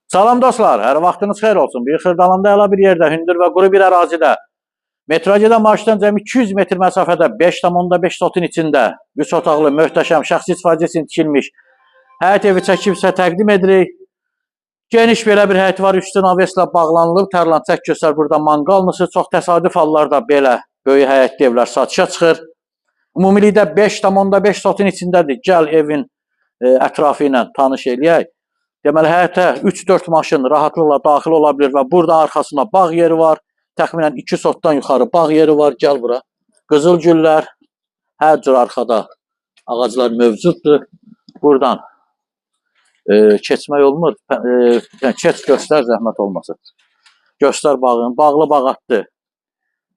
Salam dostlar, hər vaxtınız xeyir olsun. Bir Xırdalanda əla bir yerdə, hündür və quru bir ərazidə, metrogedən marşdan cəmi 200 metr məsafədə 5,5 sotun içində 3 otaqlı, möhtəşəm, şəxsi istifadə üçün tikilmiş həyət evi çəkibsə təqdim edirik. Geniş belə bir həyət var, üstü naveslə bağlanılıb, tərlan çək göstər burada manqalmısı. Çox təsadüf hallarda belə böyük həyətli evlər satışa çıxır. Ümumilikdə 5,5 sotun içindədir. Gəl evin ətrafı ilə tanış eləyək. Deməli, həyətə 3-4 maşın rahatlıqla daxil ola bilir və burada arxasında bağ yeri var. Təxminən 2 sotdan yuxarı bağ yeri var. Gəl bura. Qızıl güllər, hər cür arxada ağaclar mövcuddur. Buradan keçmək olmur. Keç göstər, zəhmət olmasın. Göstər bağın. Bağlı bağatdır.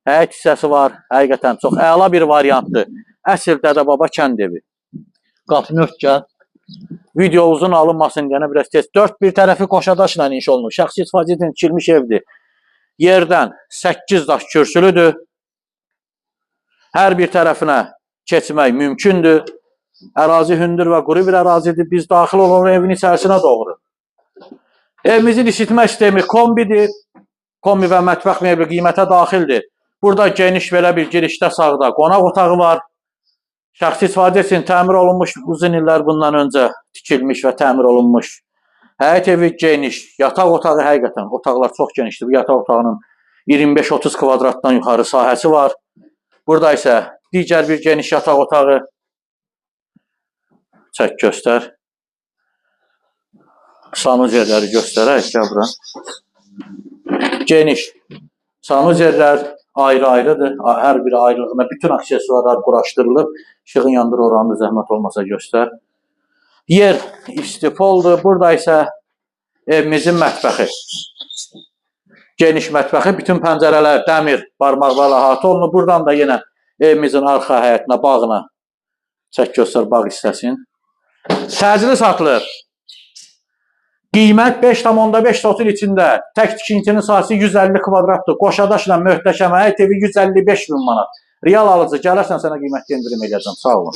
Həyət hissəsi var. Həqiqətən çox əla bir variantdır. Əsl dədə-baba kənd evi. Qapını ört gəl. Video uzun alınmasın, yenə biraz tez. 4 bir tərəfi qoşadaşla inşa olunur. Şəxsi istifadə üçün tikilmiş evdir. Yerdən 8 daş kürsülüdür. Hər bir tərəfinə keçmək mümkündür. Ərazi hündür və quru bir ərazidir. Biz daxil olur evin içərisinə doğru. Evimizin isitmə sistemi kombidir. Kombi və mətbəx mebeli qiymətə daxildir. Burada geniş belə bir girişdə sağda qonaq otağı var. Şəxsi istifadə üçün təmir olunmuş, uzun illər bundan öncə tikilmiş və təmir olunmuş. Həyət evi geniş, yataq otağı həqiqətən, otaqlar çox genişdir. Bu yataq otağının 25-30 kvadratdan yuxarı sahəsi var. Burada isə digər bir geniş yataq otağı. Çək göstər. Sanuzerləri göstərək, gəl bura. Geniş sanuzerlər ayrı-ayrıdır. Hər biri ayrılığına bütün aksesuarlar quraşdırılıb. İşığın yandır oranını zəhmət olmasa göstər. Yer istifoldur. Burada isə evimizin mətbəxi. Geniş mətbəxi. Bütün pəncərələr dəmir barmaqlarla əhatə olunur. Buradan da yenə evimizin arxa həyətinə, bağına çək göstər bağ hissəsini. Təcili satılır. Qiymət 5,5 sotun içində. Tək tikintinin sahəsi 150 kvadratdır. Qoşadaşla möhtəşəm həyət evi 155 min manat. Real alıcı gələrsən sənə qiymətli endirim edəcəm. Sağ olun.